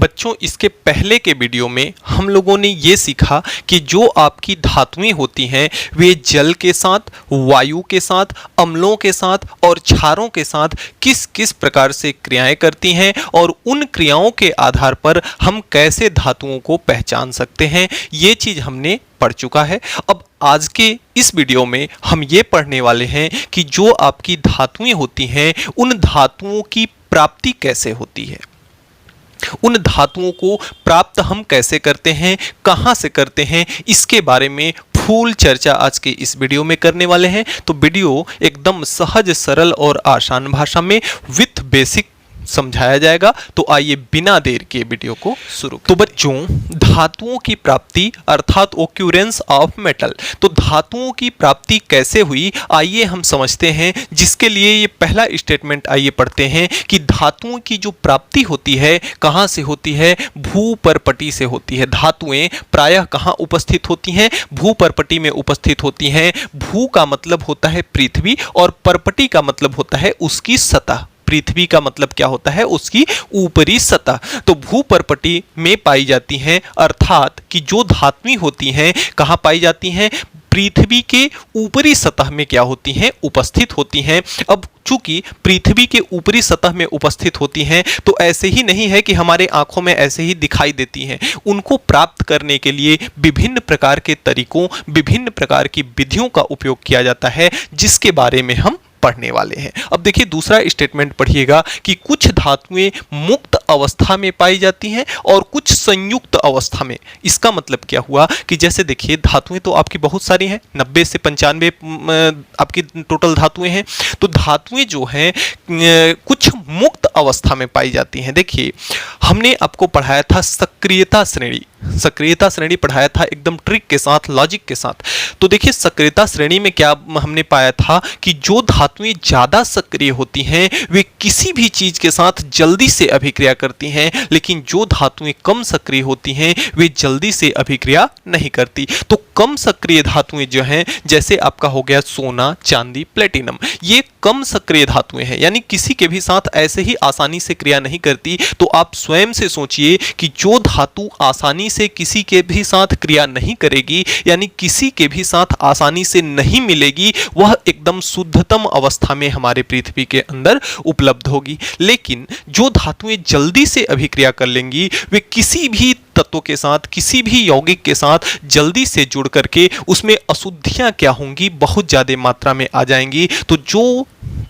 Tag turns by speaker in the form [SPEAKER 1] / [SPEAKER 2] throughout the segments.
[SPEAKER 1] बच्चों, इसके पहले के वीडियो में हम लोगों ने ये सीखा कि जो आपकी धातुएं होती हैं वे जल के साथ, वायु के साथ, अम्लों के साथ और क्षारों के साथ किस किस प्रकार से क्रियाएं करती हैं और उन क्रियाओं के आधार पर हम कैसे धातुओं को पहचान सकते हैं, ये चीज़ हमने पढ़ चुका है। अब आज के इस वीडियो में हम ये पढ़ने वाले हैं कि जो आपकी धातुएं होती हैं उन धातुओं की प्राप्ति कैसे होती है, उन धातुओं को प्राप्त हम कैसे करते हैं, कहां से करते हैं, इसके बारे में फुल चर्चा आज के इस वीडियो में करने वाले हैं। तो वीडियो एकदम सहज, सरल और आसान भाषा में विथ बेसिक समझाया जाएगा। तो आइए बिना देर के वीडियो को शुरू करें। तो बच्चों, धातुओं की प्राप्ति अर्थात ओक्यूरेंस ऑफ मेटल, तो धातुओं की प्राप्ति कैसे हुई आइए हम समझते हैं। जिसके लिए ये पहला स्टेटमेंट आइए पढ़ते हैं कि धातुओं की जो प्राप्ति होती है कहाँ से होती है, भूपर्पटी से होती है। धातुएं प्रायः कहाँ उपस्थित होती हैं, भूपर्पटी में उपस्थित होती हैं। भू का मतलब होता है पृथ्वी और पर्पटी का मतलब होता है उसकी सतह। पृथ्वी का मतलब क्या होता है, उसकी ऊपरी सतह। तो भूपर्पटी में पाई जाती हैं, अर्थात कि जो धातुएं होती हैं कहाँ पाई जाती हैं, पृथ्वी के ऊपरी सतह में क्या होती हैं, उपस्थित होती हैं। अब चूंकि पृथ्वी के ऊपरी सतह में उपस्थित होती हैं तो ऐसे ही नहीं है कि हमारे आंखों में ऐसे ही दिखाई देती हैं। उनको प्राप्त करने के लिए विभिन्न प्रकार के तरीकों, विभिन्न प्रकार की विधियों का उपयोग किया जाता है, जिसके बारे में हम पढ़ने वाले हैं। अब देखिए दूसरा स्टेटमेंट पढ़िएगा कि कुछ धातुएं मुक्त अवस्था में पाई जाती हैं और कुछ संयुक्त अवस्था में। इसका मतलब क्या हुआ कि जैसे देखिए धातुएं तो आपकी बहुत सारी हैं, 90 से 95 आपकी टोटल धातुएं हैं। तो धातुएं जो हैं कुछ मुक्त अवस्था में पाई जाती हैं। देखिए हमने आपको पढ़ाया था सक्रियता श्रेणी, सक्रियता श्रेणी पढ़ाया था एकदम ट्रिक के साथ, लॉजिक के साथ। तो देखिए सक्रियता श्रेणी में क्या हमने पाया था कि जो धातुएं ज्यादा सक्रिय होती हैं वे किसी भी चीज के साथ जल्दी से अभिक्रिया करती हैं, लेकिन जो धातुएं कम सक्रिय होती हैं वे जल्दी से अभिक्रिया नहीं करती। तो कम सक्रिय धातुएं जो हैं, जैसे आपका हो गया सोना, चांदी, प्लेटिनम, ये कम सक्रिय धातुएं हैं, यानी किसी के भी साथ ऐसे ही आसानी से क्रिया नहीं करती। तो आप स्वयं से सोचिए कि जो धातु आसानी से किसी के भी साथ क्रिया नहीं करेगी, यानी किसी के भी साथ आसानी से नहीं मिलेगी, वह एकदम शुद्धतम अवस्था में हमारे पृथ्वी के अंदर उपलब्ध होगी। लेकिन जो धातुएं जल्दी से अभिक्रिया कर लेंगी वे किसी भी तत्व के साथ, किसी भी यौगिक के साथ जल्दी से जुड़ करके उसमें अशुद्धियां क्या होंगी, बहुत ज्यादा मात्रा में आ जाएंगी। तो जो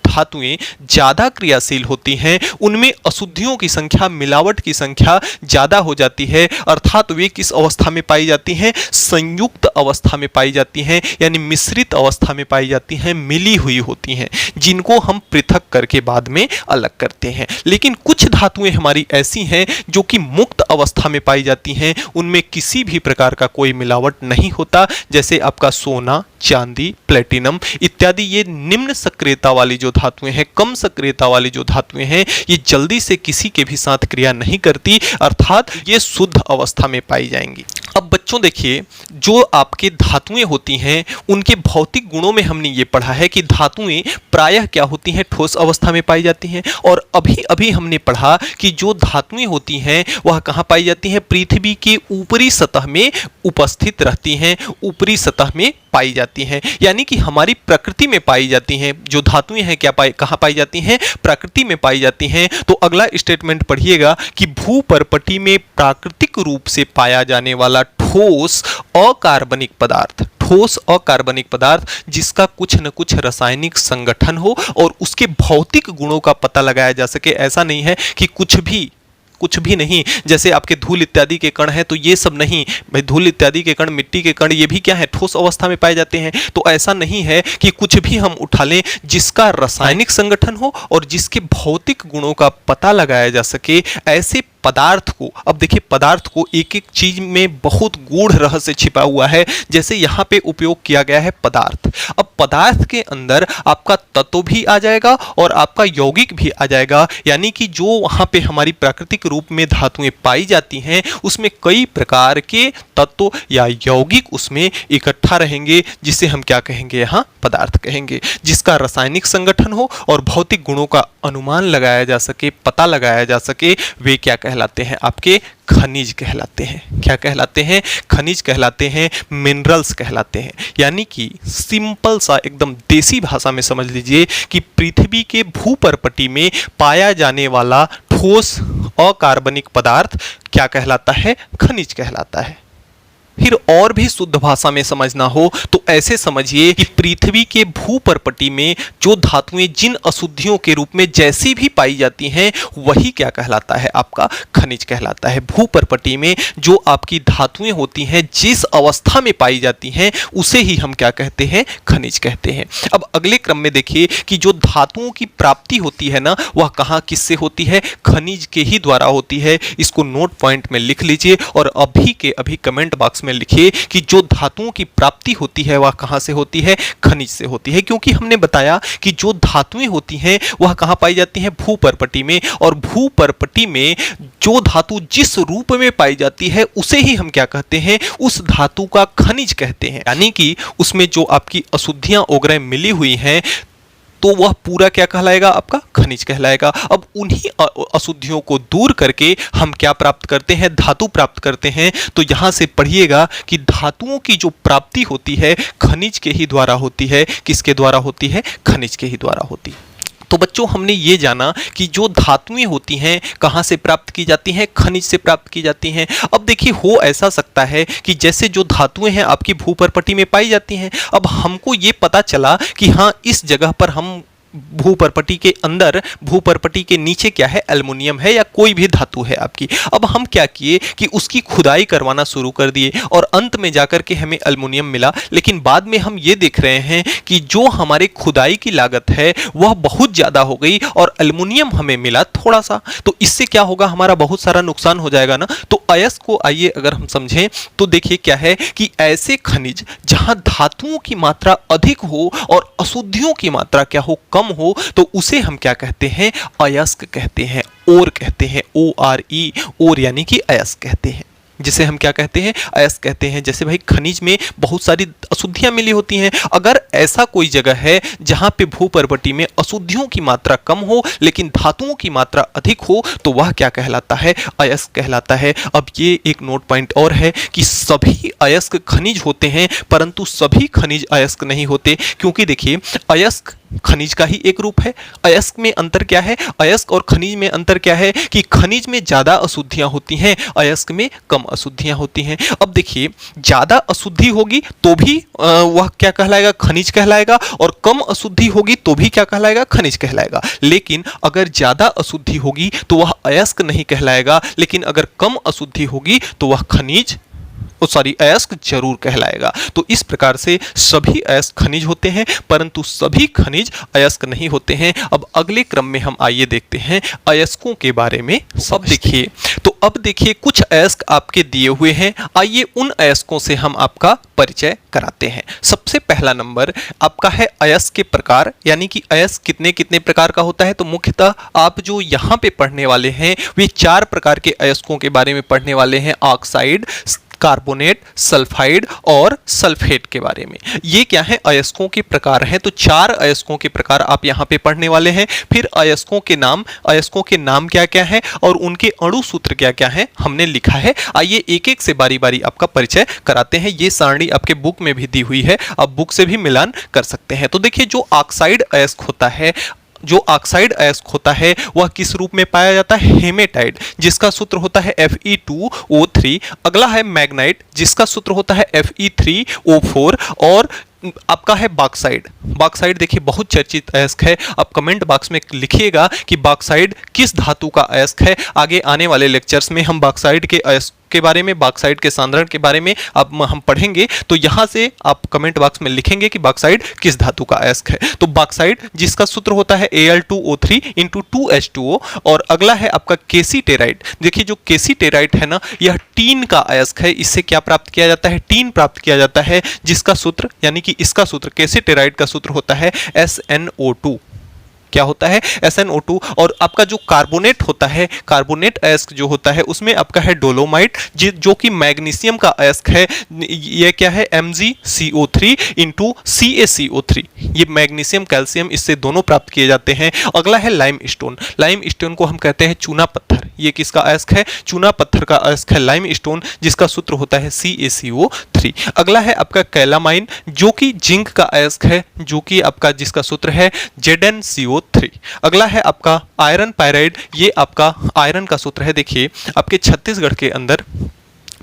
[SPEAKER 1] धातुएं ज्यादा क्रियाशील होती हैं उनमें अशुद्धियों की संख्या, मिलावट की संख्या ज्यादा हो जाती है, अर्थात वे किस अवस्था में पाई जाती हैं, संयुक्त अवस्था में पाई जाती हैं, यानी मिश्रित अवस्था में पाई जाती हैं, मिली हुई होती हैं, जिनको हम पृथक करके बाद में अलग करते हैं। लेकिन कुछ धातुएं हमारी ऐसी हैं जो कि मुक्त अवस्था में पाई जाती हैं, उनमें किसी भी प्रकार का कोई मिलावट नहीं होता, जैसे आपका सोना, चांदी, प्लेटिनम इत्यादि। ये निम्न सक्रियता वाली जो धातुएं हैं, कम सक्रियता वाली जो धातुएं हैं, ये जल्दी से किसी के भी साथ क्रिया नहीं करती, अर्थात ये शुद्ध अवस्था में पाई जाएंगी। अब बच्चों देखिए, जो आपके धातुएं होती हैं उनके भौतिक गुणों में हमने ये पढ़ा है कि धातुएं प्रायः क्या होती हैं, ठोस अवस्था में पाई जाती हैं। और अभी अभी हमने पढ़ा कि जो धातुएं होती हैं वह कहाँ पाई जाती हैं, पृथ्वी के ऊपरी सतह में उपस्थित रहती हैं, ऊपरी सतह में पाई जाती हैं, यानी कि हमारी प्रकृति में पाई जाती हैं। जो धातुएं हैं क्या कहाँ पाई जाती हैं, प्रकृति में पाई जाती हैं। तो अगला स्टेटमेंट पढ़िएगा कि भूपर्पटी में प्राकृतिक रूप से पाया जाने वाला ठोस अकार्बनिक पदार्थ, ठोस अकार्बनिक पदार्थ जिसका कुछ न कुछ रासायनिक संगठन हो और उसके भौतिक गुणों का पता लगाया जा सके। ऐसा नहीं है कि कुछ भी नहीं, जैसे आपके धूल इत्यादि के कण हैं तो ये सब नहीं भाई, धूल इत्यादि के कण, मिट्टी के कण, ये भी क्या है, ठोस अवस्था में पाए जाते हैं। तो ऐसा नहीं है कि कुछ भी हम उठा लें जिसका रासायनिक संगठन हो और जिसके भौतिक गुणों का पता लगाया जा सके, ऐसे पदार्थ को। अब देखिए पदार्थ को एक एक चीज में बहुत गूढ़ रहस्य छिपा हुआ है। जैसे यहाँ पे उपयोग किया गया है पदार्थ, अब पदार्थ के अंदर आपका तत्व भी आ जाएगा और आपका यौगिक भी आ जाएगा, यानी कि जो वहाँ पे हमारी प्राकृतिक रूप में धातुएं पाई जाती हैं उसमें कई प्रकार के तत्व या यौगिक उसमें इकट्ठा रहेंगे, जिसे हम क्या कहेंगे, यहाँ पदार्थ कहेंगे। जिसका रासायनिक संगठन हो और भौतिक गुणों का अनुमान लगाया जा सके, पता लगाया जा सके, वे क्या कहलाते हैं, आपके खनिज कहलाते हैं। क्या कहलाते हैं? खनिज कहलाते हैं, मिनरल्स कहलाते हैं। यानी कि सिंपल सा एकदम देसी भाषा में समझ लीजिए कि पृथ्वी के भूपर्पटी में पाया जाने वाला ठोस अकार्बनिक पदार्थ क्या कहलाता है? खनिज कहलाता है। फिर और भी शुद्ध भाषा में समझना हो तो ऐसे समझिए कि पृथ्वी के भूपर्पटी में जो धातुएं जिन अशुद्धियों के रूप में जैसी भी पाई जाती हैं वही क्या कहलाता है? आपका खनिज कहलाता है। भूपर्पटी में जो आपकी धातुएं होती हैं जिस अवस्था में पाई जाती हैं उसे ही हम क्या कहते हैं? खनिज कहते हैं। अब अगले क्रम में देखिए कि जो धातुओं की प्राप्ति होती है ना, वह कहाँ किससे होती है? खनिज के ही द्वारा होती है। इसको नोट पॉइंट में लिख लीजिए और अभी के अभी कमेंट बॉक्स में लिखिए कि जो धातुओं की प्राप्ति होती है वह कहां से होती है? खनिज से होती है। क्योंकि हमने बताया कि जो धातुएं होती हैं वह कहां पाई जाती हैं? भूपर्पटी में। और भूपर्पटी में जो धातु जिस रूप में पाई जाती है उसे ही हम क्या कहते हैं? उस धातु का खनिज कहते हैं। यानी कि उसमें जो आपकी अशुद्धियां वगैरह मिली हुई हैं तो वह पूरा क्या कहलाएगा? आपका खनिज कहलाएगा। अब उन्हीं अशुद्धियों को दूर करके हम क्या प्राप्त करते हैं? धातु प्राप्त करते हैं। तो यहां से पढ़िएगा कि धातुओं की जो प्राप्ति होती है खनिज के ही द्वारा होती है। किसके द्वारा होती है? खनिज के ही द्वारा होती है। तो बच्चों हमने ये जाना कि जो धातुएं होती हैं कहाँ से प्राप्त की जाती हैं? खनिज से प्राप्त की जाती हैं। अब देखिए हो ऐसा सकता है कि जैसे जो धातुएं हैं आपकी भूपर्पटी में पाई जाती हैं, अब हमको ये पता चला कि हाँ इस जगह पर हम भूपर्पटी के अंदर, भूपर्पटी के नीचे क्या है? एल्युमिनियम है या कोई भी धातु है आपकी। अब हम क्या किए कि उसकी खुदाई करवाना शुरू कर दिए और अंत में जाकर के हमें एल्युमिनियम मिला। लेकिन बाद में हम ये देख रहे हैं कि जो हमारे खुदाई की लागत है वह बहुत ज़्यादा हो गई और एल्युमिनियम हमें मिला थोड़ा सा। तो इससे क्या होगा? हमारा बहुत सारा नुकसान हो जाएगा ना। तो अयस्क को आइए अगर हम समझें तो देखिए क्या है कि ऐसे खनिज जहां धातुओं की मात्रा अधिक हो और अशुद्धियों की मात्रा क्या हो? कम हो, तो उसे हम क्या कहते हैं? अयस्क कहते हैं। ओर कहते हैं। ORE, ओर यानी कि अयस्क कहते हैं। जिसे हम क्या कहते हैं? अयस्क कहते हैं। जैसे भाई खनिज में बहुत सारी अशुद्धियां मिली होती हैं। अगर ऐसा कोई जगह है जहां पे भूपर्पटी में अशुद्धियों की मात्रा कम हो लेकिन धातुओं की मात्रा अधिक हो तो वह क्या कहलाता है? अयस्क कहलाता है। अब ये एक नोट पॉइंट और है कि सभी अयस्क खनिज होते हैं परंतु सभी खनिज अयस्क नहीं होते। क्योंकि देखिए अयस्क खनिज का ही एक रूप है। अयस्क में अंतर क्या है? अयस्क और खनिज में अंतर क्या है कि खनिज में ज्यादा अशुद्धियां होती हैं, अयस्क में कम अशुद्धियां होती हैं। अब देखिए ज्यादा अशुद्धि होगी तो भी वह क्या कहलाएगा? खनिज कहलाएगा। और कम अशुद्धि होगी तो भी क्या कहलाएगा? खनिज कहलाएगा। लेकिन अगर ज्यादा अशुद्धि होगी तो वह अयस्क नहीं कहलाएगा, लेकिन अगर कम अशुद्धि होगी तो वह खनिज अयस्क जरूर कहलाएगा। तो इस प्रकार से सभी अयस्क खनिज होते हैं परंतु सभी खनिज अयस्क नहीं होते हैं। अब अगले क्रम में हम आइए देखते हैं अयस्कों के बारे में। सब देखिए तो अब देखिए कुछ अयस्क आपके दिए हुए हैं। आइए उन अयस्कों से हम आपका परिचय कराते हैं। सबसे पहला नंबर आपका है अयस्क के प्रकार, यानी कि अयस्क कितने कितने प्रकार का होता है। तो मुख्यतः आप जो यहाँ पे पढ़ने वाले हैं वे 4 प्रकार के अयस्कों के बारे में पढ़ने वाले हैं। ऑक्साइड, कार्बोनेट, सल्फाइड और सल्फेट के बारे में। ये क्या है? अयस्कों के प्रकार हैं। तो 4 अयस्कों के प्रकार आप यहाँ पे पढ़ने वाले हैं। फिर अयस्कों के नाम क्या क्या है और उनके अणु सूत्र क्या क्या है हमने लिखा है। आइए एक एक से बारी बारी आपका परिचय कराते हैं। ये सारणी आपके बुक में भी दी हुई है, आप बुक से भी मिलान कर सकते हैं। तो देखिए जो ऑक्साइड अयस्क होता है, वह किस रूप में पाया जाता है? हेमेटाइट, जिसका सूत्र होता है Fe2O3। अगला है मैग्नाइट, जिसका सूत्र होता है Fe3O4। और आपका है बॉक्साइड देखिए बहुत चर्चित अयस्क है। आप कमेंट बॉक्स में लिखिएगा कि बॉक्साइड किस धातु का अयस्क है। आगे आने वाले लेक्चर्स में हम बॉक्साइड के अयस्क के बारे में, बॉक्साइड के सांद्रण के बारे में अब हम पढ़ेंगे। तो यहां से आप कमेंट बॉक्स में लिखेंगे कि बॉक्साइड किस धातु का अयस्क है। तो बॉक्साइड जिसका सूत्र होता है Al2O3 × 2H2O। और अगला है आपका केसीटेराइट। देखिए जो केसीटेराइट है ना, यह टीन का अयस्क है। इससे क्या प्राप्त किया जाता है? टीन प्राप्त किया जाता है, जिसका सूत्र यानी कि इसका सूत्र केसीटेराइट का सूत्र होता है SnO2। क्या होता है SnO2। और आपका जो कार्बोनेट होता है, कार्बोनेट अयस्क जो होता है उसमें आपका है डोलोमाइट, जो कि मैग्नीशियम का अयस्क है। ये क्या है MgCO3 इंटू CaCO3। ये मैग्नीशियम कैल्शियम इससे दोनों प्राप्त किए जाते हैं। अगला है लाइमस्टोन। लाइमस्टोन को हम कहते हैं चूना पत्थर। ये किसका अयस्क है? चूना पत्थर का अयस्क है लाइमस्टोन, जिसका सूत्र होता है CaCO3। अगला है आपका कैलामाइन, जो कि जिंक का अयस्क है, जो कि आपका जिसका सूत्र है ZnCO3। अगला है आपका आयरन पायराइड। ये आपका आयरन का सूत्र है। देखिए आपके छत्तीसगढ़ के अंदर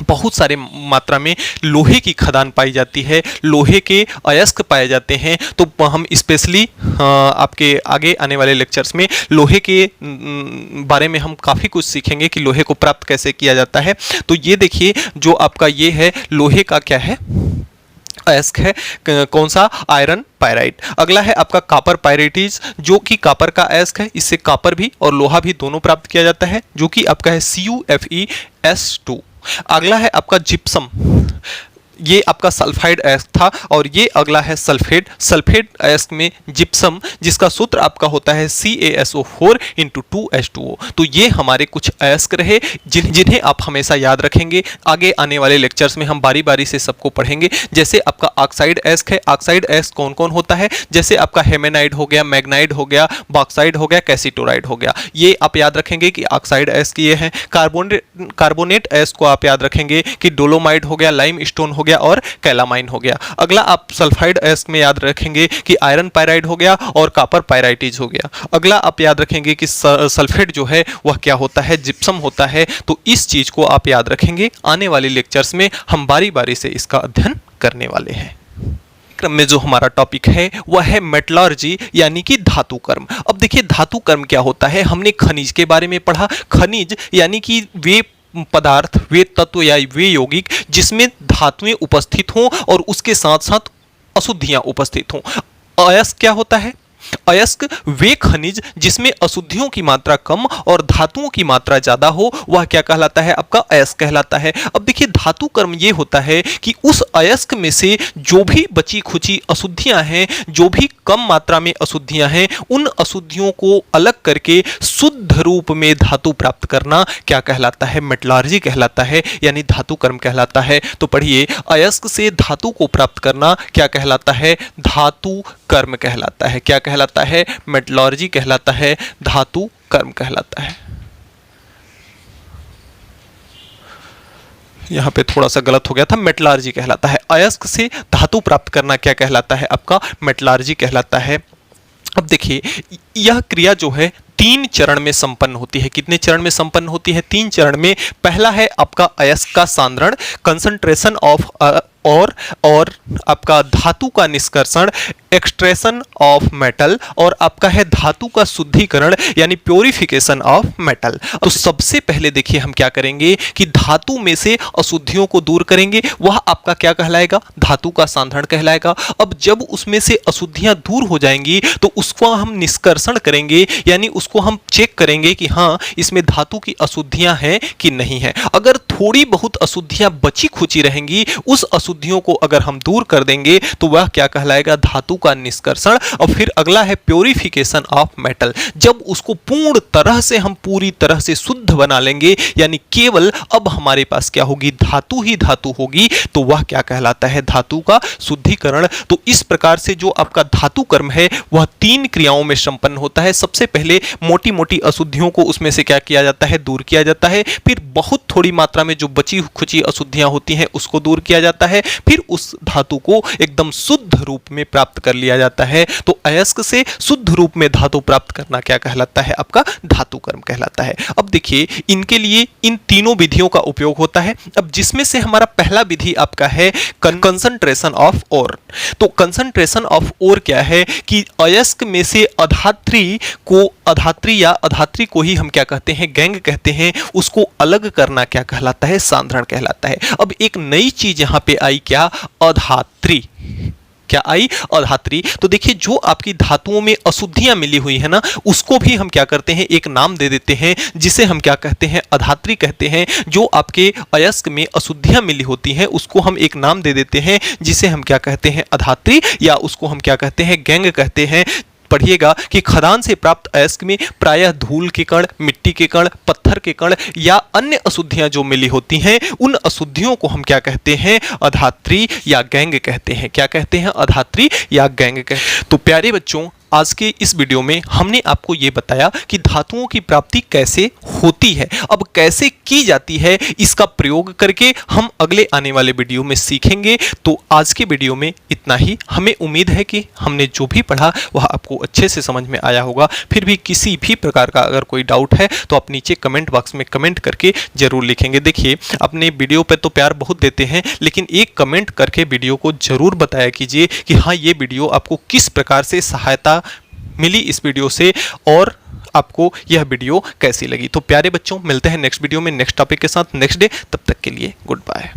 [SPEAKER 1] बहुत सारे मात्रा में लोहे की खदान पाई जाती है, लोहे के अयस्क पाए जाते हैं। तो हम स्पेशली आपके आगे आने वाले लेक्चर्स में लोहे के बारे में हम काफ़ी कुछ सीखेंगे कि लोहे को प्राप्त कैसे किया जाता है। तो ये देखिए जो आपका ये है लोहे का क्या है अयस्क है, कौन सा? Iron pyrite. अगला है आपका कॉपर पायरेटिज, जो कि कॉपर का अयस्क है। इससे कॉपर भी और लोहा भी दोनों प्राप्त किया जाता है, जो कि आपका है CuFeS2। अगला है आपका जिप्सम। ये आपका सल्फाइड अयस्क था। और ये अगला है सल्फेट। सल्फेट अयस्क में जिप्सम, जिसका सूत्र आपका होता है CaSO4 इंटू 2H2O। तो ये हमारे कुछ अयस्क रहे जिन्हें आप हमेशा याद रखेंगे। आगे आने वाले लेक्चर्स में हम बारी बारी से सबको पढ़ेंगे। जैसे आपका ऑक्साइड अयस्क है। ऑक्साइड अयस्क कौन कौन होता है? जैसे आपका हेमेनाइड हो गया, मैग्नाइड हो गया, बॉक्साइड हो गया, कैसिटोराइड हो गया। ये आप याद रखेंगे कि ऑक्साइड अयस्क ये है। कार्बोनेट अयस्क को आप याद रखेंगे कि डोलोमाइड हो गया, लाइमस्टोन हो गया और कैलामाइन हो गया। अगला आप सल्फाइड अयस्क में याद रखेंगे कि आयरन पायराइड हो गया और कॉपर पायराइटिज हो गया। अगला आप याद रखेंगे कि सल्फेट जो है वह क्या होता है? जिप्सम होता है। तो इस चीज को आप याद रखेंगे। आने वाले लेक्चर्स में हम बारी बारी से इसका अध्ययन करने वाले हैं। क्रम में जो हमारा टॉपिक है वह है मेटलर्जी, यानी कि धातु कर्म। अब देखिए धातु कर्म क्या होता है। हमने खनिज के बारे में पढ़ा। खनिज यानी कि वे पदार्थ, वे तत्व या वे यौगिक जिसमें धातुएं उपस्थित हों और उसके साथ साथ अशुद्धियां उपस्थित हों। अयस्क क्या होता है? अयस्क वे खनिज जिसमें अशुद्धियों की मात्रा कम और धातुओं की मात्रा ज्यादा हो, वह क्या कहलाता है? आपका अयस्क कहलाता है। अब देखिए धातु कर्म ये होता है कि उस अयस्क में से जो भी बची खुची अशुद्धियां हैं, जो भी कम मात्रा में अशुद्धियां हैं, उन अशुद्धियों को अलग करके शुद्ध रूप में धातु प्राप्त करना क्या कहलाता है? मेटलर्जी कहलाता है, यानी धातु कर्म कहलाता है। तो पढ़िए, अयस्क से धातु को प्राप्त करना क्या कहलाता है? धातु कर्म कहलाता है। क्या कहलाता है? मेटलर्जी कहलाता है, धातु कर्म कहलाता है। यहां पे थोड़ा सा गलत हो गया था, मेटलर्जी कहलाता है। अयस्क से धातु प्राप्त करना क्या कहलाता है? आपका मेटलर्जी कहलाता है। अब देखिए यह क्रिया जो है 3 चरण में संपन्न होती है। कितने चरण में संपन्न होती है? 3 चरण में। पहला है आपका अयस्क का सांद्रण, कंसंट्रेशन ऑफ और आपका धातु का निष्कर्षण, एक्सट्रैक्शन ऑफ मेटल, और आपका है धातु का शुद्धिकरण यानी प्योरिफिकेशन ऑफ मेटल। तो सबसे पहले देखिए हम क्या करेंगे कि धातु में से अशुद्धियों को दूर करेंगे। वह आपका क्या कहलाएगा? धातु का सांद्रण कहलाएगा। अब जब उसमें से अशुद्धियां दूर हो जाएंगी तो उसको हम निष्कर्षण करेंगे, यानी उसको हम चेक करेंगे कि हाँ इसमें धातु की अशुद्धियां हैं कि नहीं है। अगर थोड़ी बहुत अशुद्धियां बची खुची रहेंगी, उस अशुद्धियों को अगर हम दूर कर देंगे तो वह क्या कहलाएगा? धातु का निष्कर्षण। और फिर अगला है प्योरिफिकेशन ऑफ मेटल। जब उसको पूर्ण तरह से हम पूरी तरह से शुद्ध बना लेंगे, यानी केवल अब हमारे पास क्या होगी? धातु ही धातु होगी, तो वह क्या कहलाता है? धातु का शुद्धिकरण। तो इस प्रकार से जो आपका धातु कर्म है वह 3 क्रियाओं में संपन्न होता है। सबसे पहले मोटी मोटी अशुद्धियों को उसमें से क्या किया जाता है? दूर किया जाता है। फिर बहुत थोड़ी मात्रा में जो बची खुची अशुद्धियां होती हैं उसको दूर किया जाता है। फिर उस धातु को एकदम शुद्ध रूप में प्राप्त कर लिया जाता है। तो अयस्क से शुद्ध रूप में धातु प्राप्त करना क्या कहलाता है? आपका धातु कर्म कहलाता है। अब देखिए इनके लिए इन तीनों विधियों का उपयोग होता है। अब जिसमें से हमारा पहला विधि आपका है कंसंट्रेशन ऑफ ओर। तो कंसंट्रेशन ऑफ ओर क्या है कि अयस्क में से अधात्री को ही हम क्या कहते हैं? गैंग कहते हैं। उसको अलग करना क्या कहलाता है? सांद्रण कहलाता है। अब एक नई चीज यहां पे आई, क्या? अधात्री। क्या आई? अधात्री। तो देखिए जो आपकी धातुओं में अशुद्धियां मिली हुई है ना, उसको भी हम क्या करते हैं? एक नाम दे देते हैं, जिसे हम क्या कहते हैं? अधात्री कहते हैं। जो आपके अयस्क में अशुद्धियां मिली होती हैं उसको हम एक नाम दे देते हैं, जिसे हम क्या कहते हैं? अधात्री, या उसको हम क्या कहते हैं? गैंग कहते हैं। पढ़िएगा कि खदान से प्राप्त अयस्क में प्रायः धूल के कण, मिट्टी के कण, पत्थर के कण या अन्य अशुद्धियां जो मिली होती हैं, उन अशुद्धियों को हम क्या कहते हैं? अधात्री या गैंग कहते हैं। क्या कहते हैं? अधात्री या गैंग कहते हैं। तो प्यारे बच्चों, आज के इस वीडियो में हमने आपको ये बताया कि धातुओं की प्राप्ति कैसे होती है। अब कैसे की जाती है इसका प्रयोग करके हम अगले आने वाले वीडियो में सीखेंगे। तो आज के वीडियो में इतना ही। हमें उम्मीद है कि हमने जो भी पढ़ा वह आपको अच्छे से समझ में आया होगा। फिर भी किसी भी प्रकार का अगर कोई डाउट है तो आप नीचे कमेंट बॉक्स में कमेंट करके जरूर लिखेंगे। देखिए, अपने वीडियो पर तो प्यार बहुत देते हैं, लेकिन एक कमेंट करके वीडियो को जरूर बताया कीजिए कि हाँ, ये वीडियो आपको किस प्रकार से सहायता मिली इस वीडियो से और आपको यह वीडियो कैसी लगी। तो प्यारे बच्चों, मिलते हैं नेक्स्ट वीडियो में नेक्स्ट टॉपिक के साथ नेक्स्ट डे। तब तक के लिए गुड बाय।